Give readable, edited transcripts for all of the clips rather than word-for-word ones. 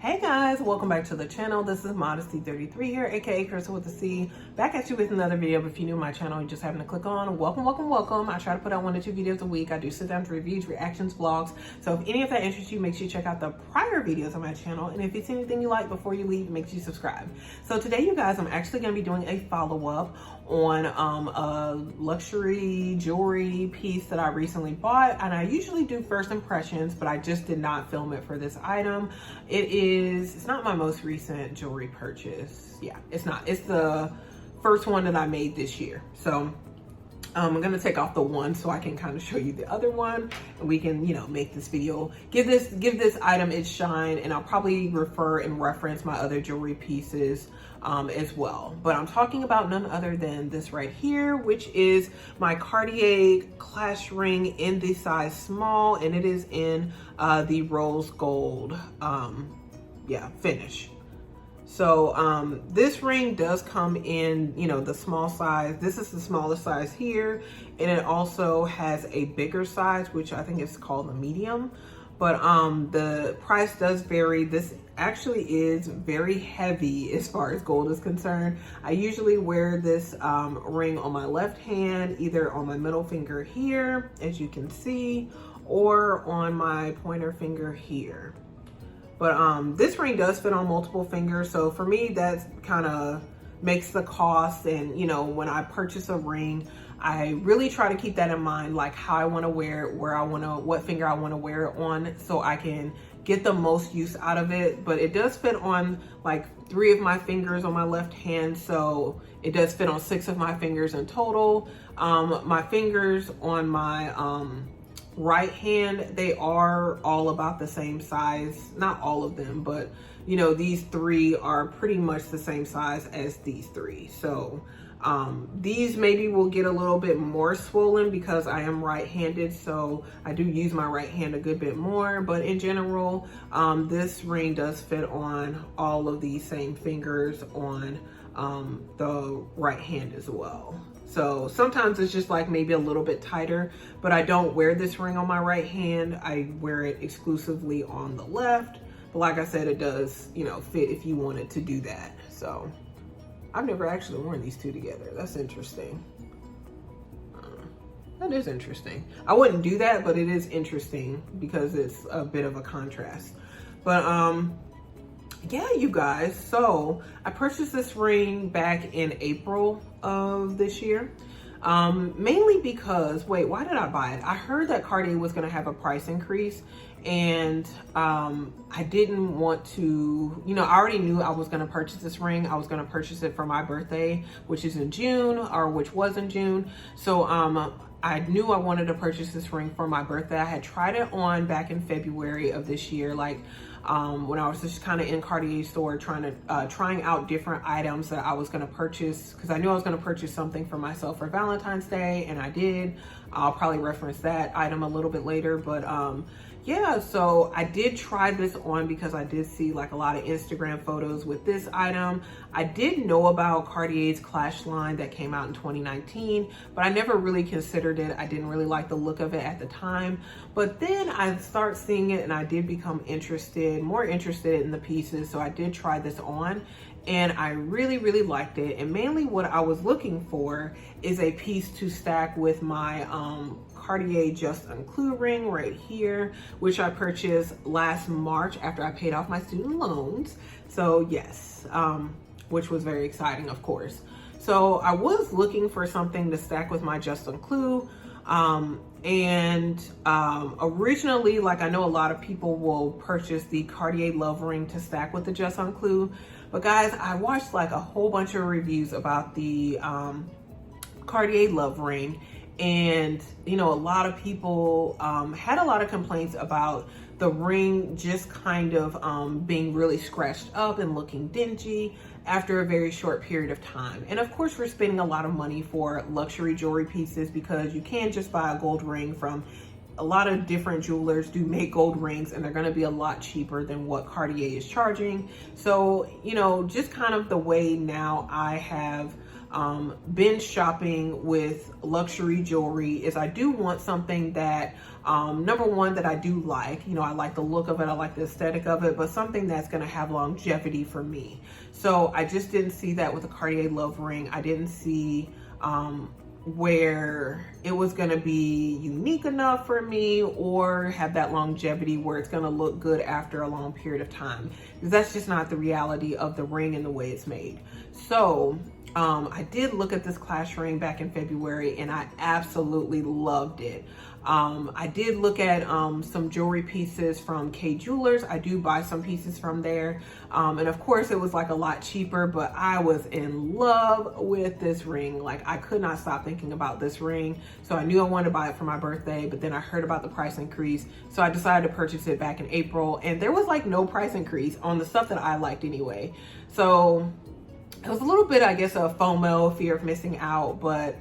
Hey guys, welcome back to the channel. This is Modesty33 here, aka Crystal with the C. Back at you with another video. But if you're new to my channel, you just happen to click on, welcome. I try to put out 1 to 2 videos a week. I do sit down reviews, reactions, vlogs. So if any of that interests you, make sure you check out the prior videos on my channel. And if it's anything you like before you leave, make sure you subscribe. So today, you guys, I'm actually going to be doing a follow-up on a luxury jewelry piece that I recently bought. And I usually do first impressions, but I just did not film it for this item. It's not my most recent jewelry purchase. Yeah, it's not. It's the first one that I made this year. So I'm gonna take off the one so I can kind of show you the other one, and we can, make this video, give this item its shine, and I'll probably refer and reference my other jewelry pieces as well. But I'm talking about none other than this right here, which is my Cartier Clash Ring in the size small, and it is in the rose gold finish. So this ring does come in, the small size. This is the smallest size here, and it also has a bigger size, which I think is called a medium. But the price does vary. This actually is very heavy as far as gold is concerned. I usually wear this ring on my left hand, either on my middle finger here, as you can see, or on my pointer finger here. But this ring does fit on multiple fingers. So for me, that kind of makes the cost. And, when I purchase a ring, I really try to keep that in mind, like how I want to wear it, what finger I want to wear it on, so I can get the most use out of it. But it does fit on like 3 of my fingers on my left hand. So it does fit on 6 of my fingers in total. My fingers on my, right hand, they are all about the same size. Not all of them, but these 3 are pretty much the same size as these 3. So these maybe will get a little bit more swollen because I am right-handed, so I do use my right hand a good bit more. But in general, this ring does fit on all of these same fingers on the right hand as well. So sometimes it's just like maybe a little bit tighter, but I don't wear this ring on my right hand. I wear it exclusively on the left. But like I said, it does, fit if you wanted to do that. So I've never actually worn these 2 together. That's interesting. That is interesting. I wouldn't do that, but it is interesting because it's a bit of a contrast. But yeah, you guys, so I purchased this ring back in April of this year, mainly because, why did I buy it? I heard that Cartier was going to have a price increase, and I didn't want to, I already knew I was going to purchase this ring. I was going to purchase it for my birthday, which was in June. So I knew I wanted to purchase this ring for my birthday. I had tried it on back in February of this year, when I was just kind of in Cartier's store trying out different items that I was going to purchase, because I knew I was going to purchase something for myself for Valentine's Day, and I did. I'll probably reference that item a little bit later, but yeah, so I did try this on because I did see like a lot of Instagram photos with this item. I did know about Cartier's Clash line that came out in 2019, but I never really considered it. I didn't really like the look of it at the time. But then I started seeing it and I did become more interested in the pieces. So I did try this on and I really, really liked it. And mainly what I was looking for is a piece to stack with my Cartier Just Unclus ring right here, which I purchased last March after I paid off my student loans. So yes, which was very exciting, of course. So I was looking for something to stack with my Just Unclus. Originally, I know a lot of people will purchase the Cartier Love Ring to stack with the Just Unclus. But guys, I watched a whole bunch of reviews about the Cartier Love Ring. And, a lot of people had a lot of complaints about the ring just kind of being really scratched up and looking dingy after a very short period of time. And of course, we're spending a lot of money for luxury jewelry pieces because you can't just buy a gold ring from a lot of different jewelers do make gold rings, and they're going to be a lot cheaper than what Cartier is charging. So, just kind of the way now I have binge shopping with luxury jewelry is I do want something that, number one, that I do like. You know, I like the look of it, I like the aesthetic of it, but something that's going to have longevity for me. So I just didn't see that with the Cartier Love Ring. I didn't see where it was going to be unique enough for me or have that longevity where it's going to look good after a long period of time, because that's just not the reality of the ring and the way it's made. So I did look at this Clash Ring back in February and I absolutely loved it. I did look at some jewelry pieces from K Jewelers. I do buy some pieces from there. And of course it was like a lot cheaper, but I was in love with this ring. Like, I could not stop thinking about this ring. So I knew I wanted to buy it for my birthday, but then I heard about the price increase. So I decided to purchase it back in April, and there was like no price increase on the stuff that I liked anyway. So it was a little bit, I guess, of FOMO, fear of missing out, but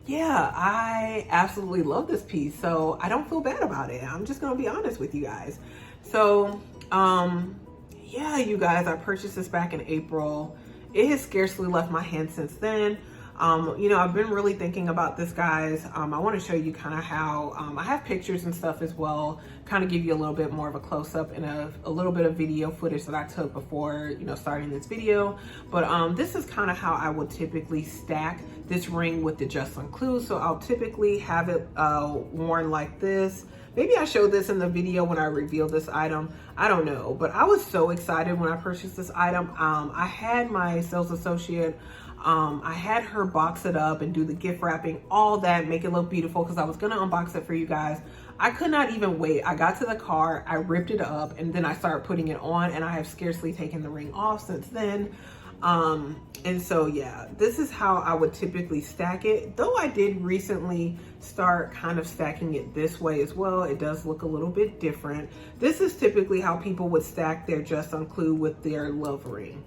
yeah, I absolutely love this piece, so I don't feel bad about it. I'm just gonna be honest with you guys. So yeah, you guys, I purchased this back in April. It has scarcely left my hand since then. You know, I've been really thinking about this, guys. I want to show you kind of how I have pictures and stuff as well, kind of give you a little bit more of a close-up and a little bit of video footage that I took before, you know, starting this video. But this is kind of how I would typically stack this ring with the Justin Clue. So I'll typically have it worn like this. Maybe I showed this in the video when I revealed this item. I don't know, but I was so excited when I purchased this item. I had my sales associate, I had her box it up and do the gift wrapping, all that, make it look beautiful, because I was gonna unbox it for you guys. I could not even wait. I got to the car, I ripped it up, and then I started putting it on, and I have scarcely taken the ring off since then. And so yeah, this is how I would typically stack it, though I did recently start kind of stacking it this way as well. It does look a little bit different. This is typically how people would stack their Justin Clue with their love ring,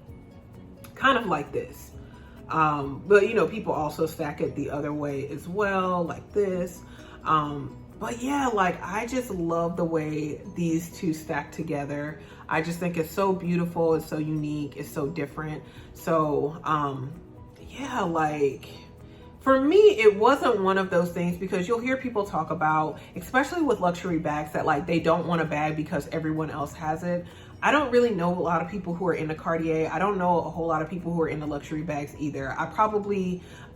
kind of like this. But you know, people also stack it the other way as well, like this. But yeah, like, I just love the way these two stack together. I just think it's so beautiful, it's so unique, it's so different. So yeah, like, for me, it wasn't one of those things, because you'll hear people talk about, especially with luxury bags, that like they don't want a bag because everyone else has it. I don't really know a lot of people who are into Cartier. I don't know a whole lot of people who are into luxury bags either.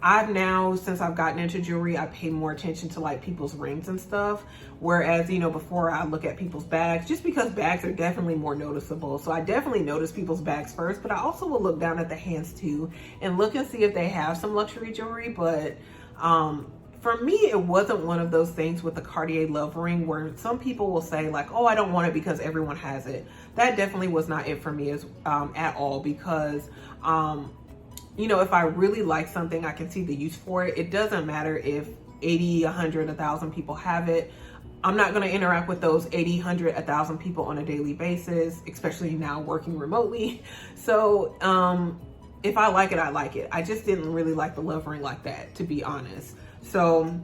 I've now, since I've gotten into jewelry, I pay more attention to like people's rings and stuff. Whereas, you know, before I look at people's bags, just because bags are definitely more noticeable. So I definitely notice people's bags first, but I also will look down at the hands too and look and see if they have some luxury jewelry. But for me, it wasn't one of those things with the Cartier Love Ring where some people will say like, oh, I don't want it because everyone has it. That definitely was not it for me at all, because you know, if I really like something, I can see the use for it. It doesn't matter if 80, 100, 1,000 people have it. I'm not going to interact with those 80, 100, 1,000 people on a daily basis, especially now working remotely. So if I like it, I like it. I just didn't really like the Love Ring like that, to be honest. So,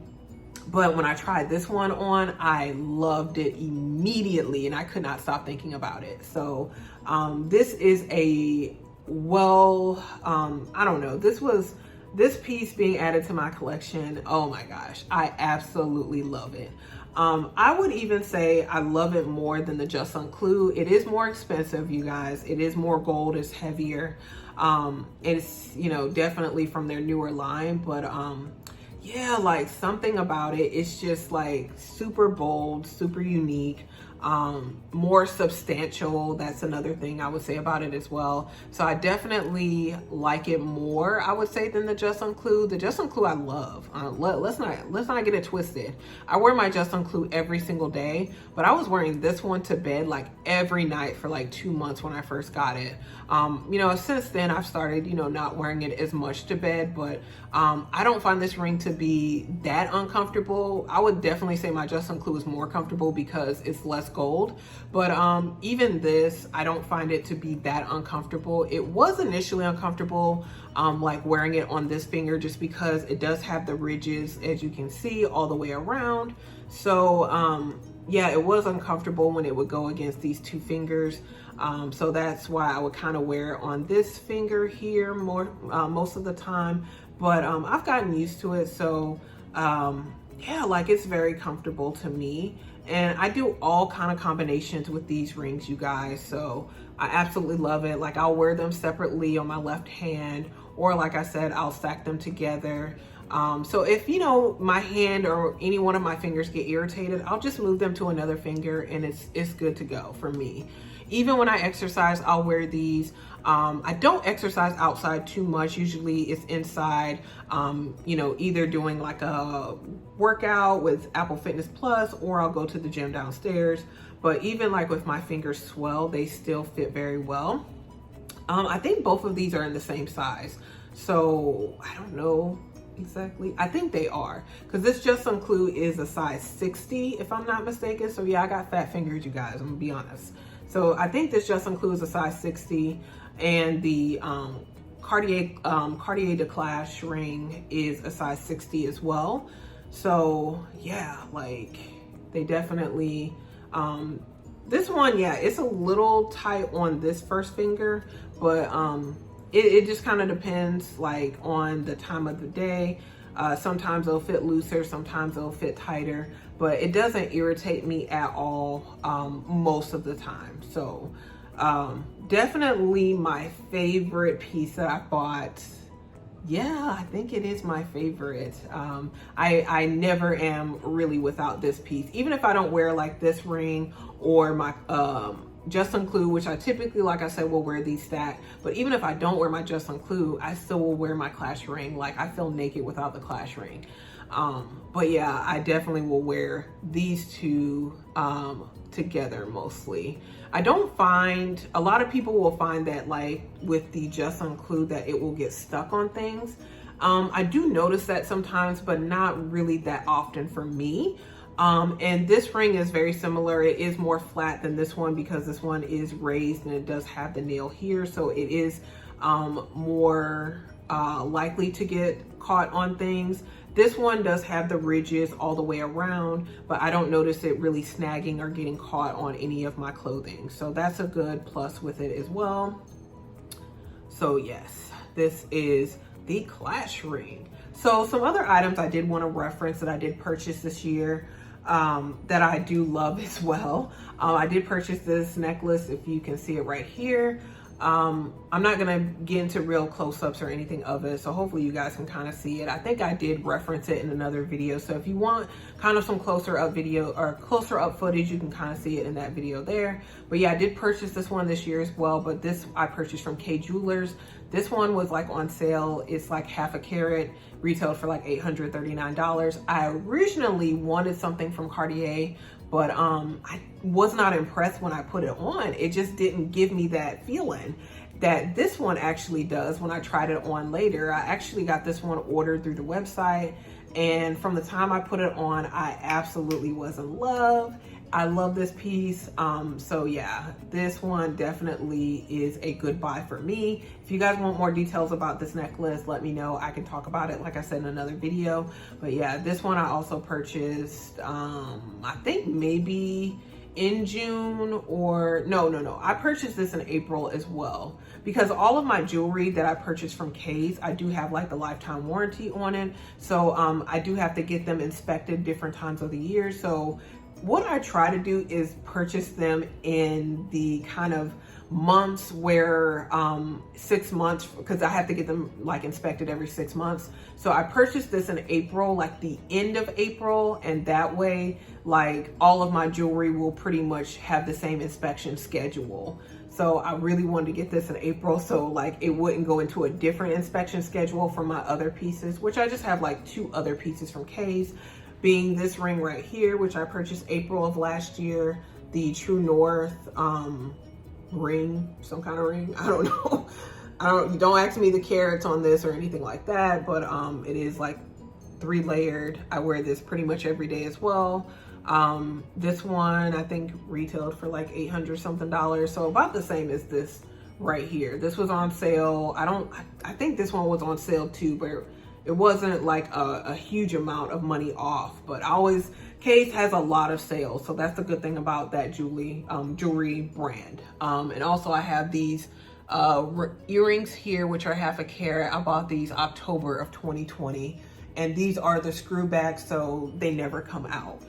but when I tried this one on, I loved it immediately and I could not stop thinking about it. So this is a, well, I don't know, this piece being added to my collection, oh my gosh, I absolutely love it. I would even say I love it more than the Justin Clue. It is more expensive, you guys. It is more gold, it's heavier. It's, you know, definitely from their newer line, but yeah, like, something about it, it's just like super bold, super unique, more substantial. That's another thing I would say about it as well. So I definitely like it more, I would say, than the Justin Clue. The Justin Clue I love. Let's not get it twisted. I wear my Justin Clue every single day, but I was wearing this one to bed like every night for like 2 months when I first got it. You know, since then I've started, you know, not wearing it as much to bed, but I don't find this ring to be that uncomfortable. I would definitely say my Justin Clue is more comfortable because it's less gold, but even this, I don't find it to be that uncomfortable. It was initially uncomfortable, like wearing it on this finger, just because it does have the ridges, as you can see, all the way around. So yeah, it was uncomfortable when it would go against these two fingers. So that's why I would kind of wear it on this finger here most of the time. But I've gotten used to it. So yeah, like it's very comfortable to me. And I do all kind of combinations with these rings, you guys. So I absolutely love it. Like I'll wear them separately on my left hand, or like I said, I'll stack them together. So if, you know, my hand or any one of my fingers get irritated, I'll just move them to another finger and it's good to go for me. Even when I exercise, I'll wear these. I don't exercise outside too much. Usually it's inside, you know, either doing like a workout with Apple Fitness Plus, or I'll go to the gym downstairs. But even like with my fingers swell, they still fit very well. I think both of these are in the same size. So I don't know exactly. I think they are, because this Just Some Clue is a size 60 if I'm not mistaken. So yeah, I got fat fingers, you guys, I'm gonna be honest. So I think this Just Some Clue is a size 60, and the Cartier Clash Ring is a size 60 as well. So yeah, like they definitely, this one, yeah, it's a little tight on this first finger, but it just kind of depends like on the time of the day. Sometimes it'll fit looser, sometimes it'll fit tighter, but it doesn't irritate me at all most of the time. So definitely my favorite piece that I bought. Yeah, I think it is my favorite. I never am really without this piece. Even if I don't wear like this ring or my Just Some Clue, which I typically, like I said, will wear these stacked. But even if I don't wear my Just Some Clue, I still will wear my Clash Ring. Like I feel naked without the Clash Ring. But yeah, I definitely will wear these two together mostly. I don't find, a lot of people will find that like with the Just Some Clue that it will get stuck on things. I do notice that sometimes, but not really that often for me. And this ring is very similar. It is more flat than this one because this one is raised and it does have the nail here. So it is more likely to get caught on things. This one does have the ridges all the way around, but I don't notice it really snagging or getting caught on any of my clothing. So that's a good plus with it as well. So yes, this is the Clash Ring. So some other items I did want to reference that I did purchase this year that I do love as well. I did purchase this necklace, if you can see it right here. I'm not gonna get into real close-ups or anything of it, so hopefully you guys can kind of see it. I think I did reference it in another video, so if you want kind of some closer up video or closer up footage, you can kind of see it in that video there. But yeah, I did purchase this one this year as well, but this I purchased from K Jewelers. This one was like on sale. It's like half a carat, retailed for like $839. I originally wanted something from Cartier, but I was not impressed when I put it on. It just didn't give me that feeling that this one actually does when I tried it on later. I actually got this one ordered through the website, and from the time I put it on, I absolutely was in love. I love this piece. So yeah, this one definitely is a good buy for me. If you guys want more details about this necklace, let me know. I can talk about it, like I said, in another video. But yeah, this one I also purchased, I think maybe in June, or no. I purchased this in April as well, because all of my jewelry that I purchased from K's, I do have like the lifetime warranty on it. So I do have to get them inspected different times of the year. So what I try to do is purchase them in the kind of months where 6 months, because I have to get them like inspected every 6 months. So I purchased this in April, like the end of April, and that way like all of my jewelry will pretty much have the same inspection schedule. So I really wanted to get this in April, so like it wouldn't go into a different inspection schedule for my other pieces, which I just have like 2 other pieces from K's, being this ring right here, which I purchased April of last year, the True North ring, some kind of ring, I don't know. Don't ask me the carats on this or anything like that, but it is like 3 layered. I wear this pretty much every day as well. This one I think retailed for like $800 something, so about the same as this right here. This was on sale. I think this one was on sale too, but it wasn't like a huge amount of money off. But I always case has a lot of sales. So that's the good thing about that jewelry brand. And also I have these earrings here, which are 1/2 carat. I bought these October of 2020, and these are the screw back, so they never come out.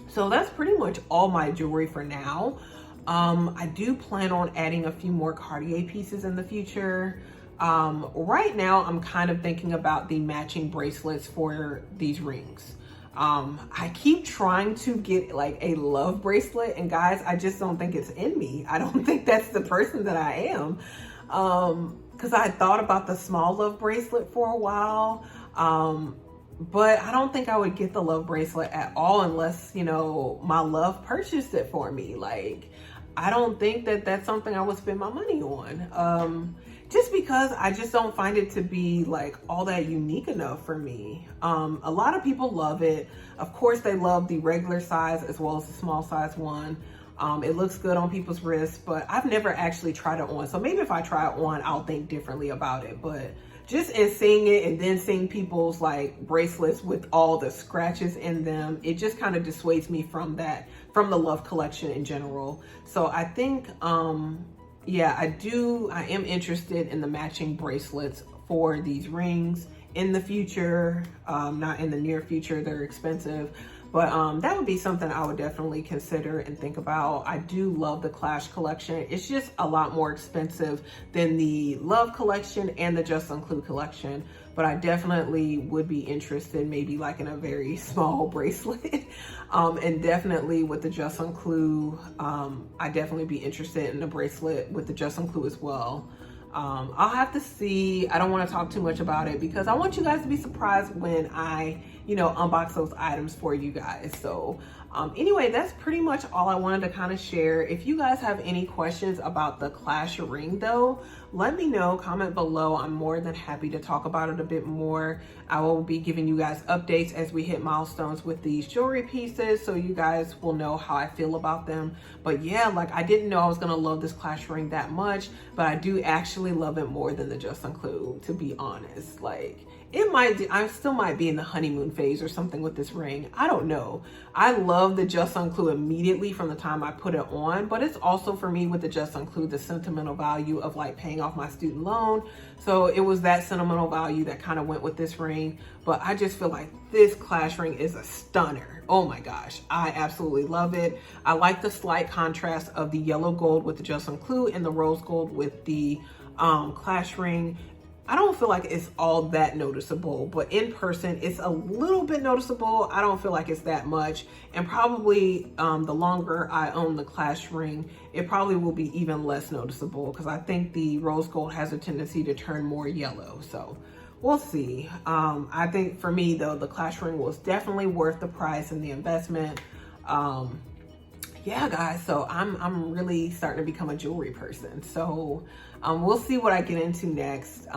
So that's pretty much all my jewelry for now. I do plan on adding a few more Cartier pieces in the future. Right now I'm kind of thinking about the matching bracelets for these rings. I keep trying to get like a love bracelet, and guys, I just don't think it's in me. I don't think that's the person that I am. Cause I thought about the small love bracelet for a while. But I don't think I would get the love bracelet at all unless, you know, my love purchased it for me. Like, I don't think that that's something I would spend my money on. Just because I just don't find it to be like all that unique enough for me. A lot of people love it. Of course, they love the regular size as well as the small size one. It looks good on people's wrists, but I've never actually tried it on. So maybe if I try it on, I'll think differently about it. But just in seeing it and then seeing people's like bracelets with all the scratches in them, it just kind of dissuades me from that, from the love collection in general. So I think, yeah, I am interested in the matching bracelets for these rings in the future, not in the near future. They're expensive, but that would be something I would definitely consider and think about. I do love the Clash collection. It's just a lot more expensive than the Love collection and the Just Unclued collection, but I definitely would be interested maybe like in a very small bracelet. And definitely with the Just Unclued, I definitely be interested in a bracelet with the Just Unclued as well. I'll have to see. I don't want to talk too much about it because I want you guys to be surprised when I, you know, unbox those items for you guys. So anyway, that's pretty much all I wanted to kind of share. If you guys have any questions about the Clash Ring though, let me know, comment below. I'm more than happy to talk about it a bit more. I will be giving you guys updates as we hit milestones with these jewelry pieces, so you guys will know how I feel about them. But yeah, like I didn't know I was gonna love this Clash Ring that much, but I do actually love it more than the Just Unclued, to be honest. Like, it might, I still might be in the honeymoon phase or something with this ring. I don't know. I love the Just Unclued immediately from the time I put it on, but it's also for me with the Just Unclued, the sentimental value of like paying off my student loan. So it was that sentimental value that kind of went with this ring. But I just feel like this Clash Ring is a stunner. Oh my gosh, I absolutely love it. I like the slight contrast of the yellow gold with the Just Unclued and the rose gold with the Clash Ring. I don't feel like it's all that noticeable, but in person, it's a little bit noticeable. I don't feel like it's that much. And probably the longer I own the Clash Ring, it probably will be even less noticeable because I think the rose gold has a tendency to turn more yellow. So we'll see. I think for me though, the Clash Ring was definitely worth the price and the investment. Yeah, guys, so I'm really starting to become a jewelry person. So we'll see what I get into next.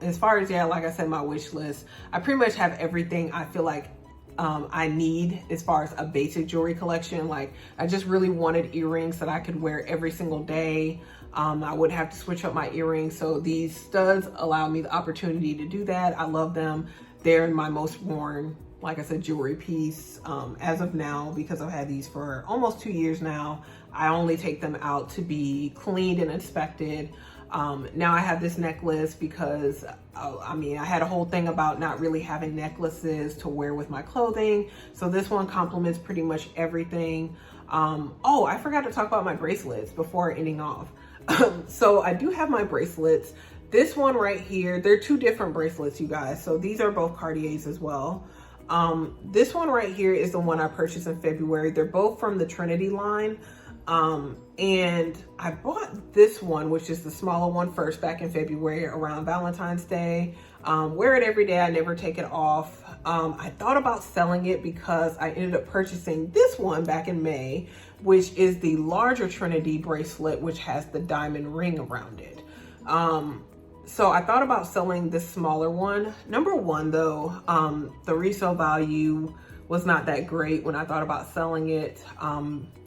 As far as, yeah, like I said, my wish list, I pretty much have everything I feel like I need as far as a basic jewelry collection. Like, I just really wanted earrings that I could wear every single day. I wouldn't have to switch up my earrings. So these studs allow me the opportunity to do that. I love them. They're my most worn, like I said, jewelry piece as of now, because I've had these for almost 2 years now. I only take them out to be cleaned and inspected. Now I have this necklace because, I mean, I had a whole thing about not really having necklaces to wear with my clothing. So this one complements pretty much everything. Oh, I forgot to talk about my bracelets before ending off. So I do have my bracelets. This one right here, they're two different bracelets, you guys. So these are both Cartiers as well. This one right here is the one I purchased in February. They're both from the Trinity line. And I bought this one, which is the smaller one, first back in February around Valentine's Day. Wear it every day. I never take it off. I thought about selling it because I ended up purchasing this one back in May, which is the larger Trinity bracelet, which has the diamond ring around it. So I thought about selling this smaller one. Number one though, the resale value was not that great when I thought about selling it.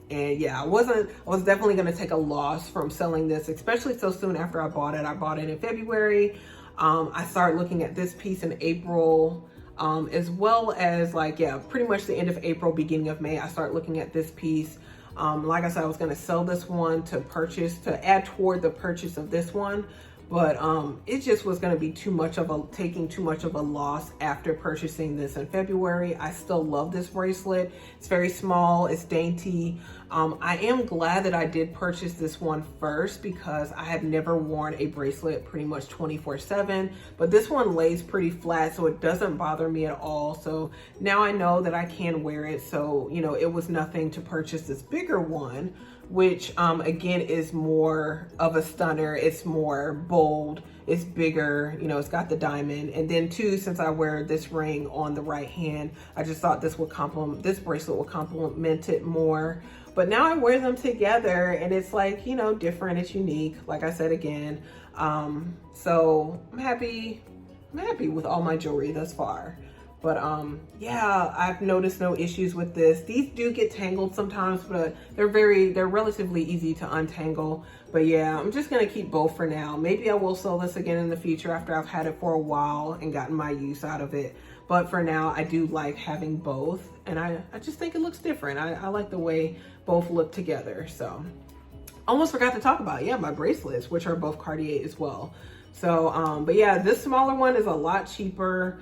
And yeah, I was definitely going to take a loss from selling this, especially so soon after I bought it. I bought it in February. I started looking at this piece in April. as well as like, yeah, pretty much the end of April, beginning of May, I start looking at this piece. Like I said, I was going to sell this one to add toward the purchase of this one, but it just was going to be taking too much of a loss after purchasing this in February. I still love this bracelet. It's very small, it's dainty. I am glad that I did purchase this one first because I have never worn a bracelet pretty much 24/7, but this one lays pretty flat, so it doesn't bother me at all. So now I know that I can wear it. So, you know, it was nothing to purchase this bigger one, which again is more of a stunner. It's more bold, it's bigger, you know, it's got the diamond. And then too, since I wear this ring on the right hand, I just thought this bracelet would complement it more. But now I wear them together and it's like, you know, different, it's unique, like I said again. So I'm happy with all my jewelry thus far. But yeah, I've noticed no issues with this. These do get tangled sometimes, but they're relatively easy to untangle. But yeah, I'm just gonna keep both for now. Maybe I will sell this again in the future after I've had it for a while and gotten my use out of it. But for now, I do like having both. And I just think it looks different. I like the way both look together. So almost forgot to talk about, yeah, my bracelets, which are both Cartier as well. So, but yeah, this smaller one is a lot cheaper.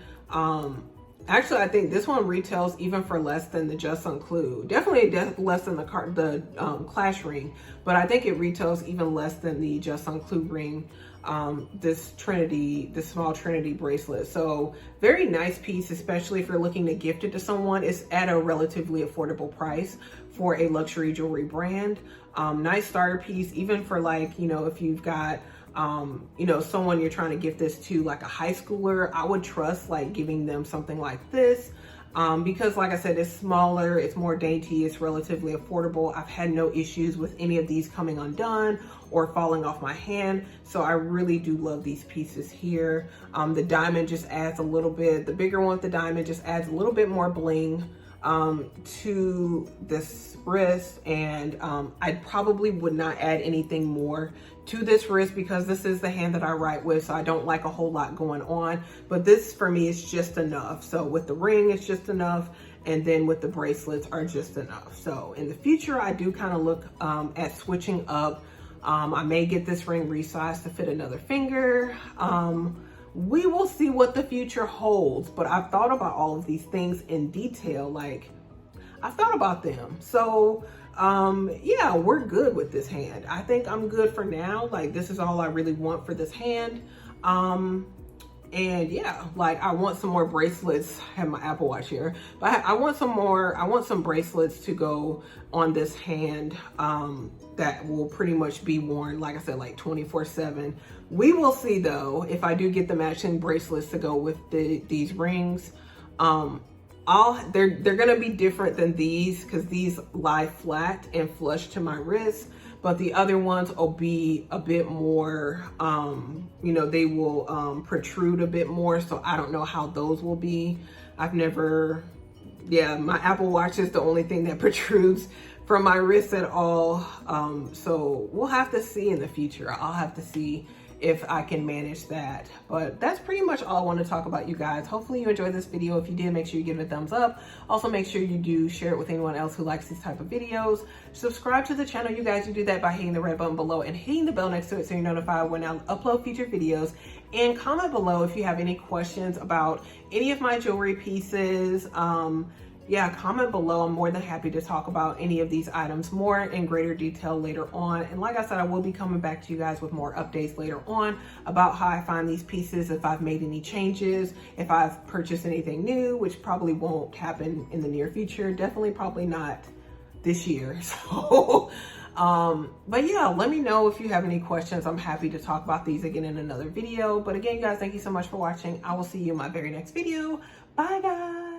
Actually, I think this one retails even for less than the Just Unclued. Definitely less than the Clash Ring, but I think it retails even less than the Just Unclued ring. This small Trinity bracelet. So very nice piece, especially if you're looking to gift it to someone. It's at a relatively affordable price for a luxury jewelry brand. Nice starter piece, even for like, you know, if you've got you know, someone you're trying to gift this to, like a high schooler, I would trust like giving them something like this. Because like I said, it's smaller, it's more dainty, it's relatively affordable. I've had no issues with any of these coming undone or falling off my hand. So I really do love these pieces here. The diamond just adds a little bit, the bigger one with the diamond just adds a little bit more bling to this wrist. And I probably would not add anything more to this wrist because this is the hand that I write with, so I don't like a whole lot going on, but this for me is just enough. So with the ring, it's just enough, and then with the bracelets are just enough. So in the future, I do kind of look at switching up. I may get this ring resized to fit another finger. We will see what the future holds, but I've thought about all of these things in detail. Like, I've thought about them. So yeah, we're good with this hand. I think I'm good for now. Like, this is all I really want for this hand. And yeah, like I want some more bracelets. I have my Apple Watch here, but I want some bracelets to go on this hand that will pretty much be worn, like I said, like 24/7. We will see though, if I do get the matching bracelets to go with these rings. They're gonna be different than these because these lie flat and flush to my wrist, but the other ones will be a bit more, you know, they will protrude a bit more. So I don't know how those will be. Yeah, my Apple Watch is the only thing that protrudes from my wrist at all. So we'll have to see in the future. I'll have to see if I can manage that. But that's pretty much all I want to talk about, you guys. Hopefully you enjoyed this video. If you did, make sure you give it a thumbs up. Also, make sure you do share it with anyone else who likes these type of videos. Subscribe to the channel, you guys. You do that by hitting the red button below and hitting the bell next to it so you're notified when I upload future videos. And comment below if you have any questions about any of my jewelry pieces. Yeah, comment below. I'm more than happy to talk about any of these items more in greater detail later on. And like I said, I will be coming back to you guys with more updates later on about how I find these pieces, if I've made any changes, if I've purchased anything new, which probably won't happen in the near future. Definitely probably not this year. So, but yeah, let me know if you have any questions. I'm happy to talk about these again in another video. But again, guys, thank you so much for watching. I will see you in my very next video. Bye, guys.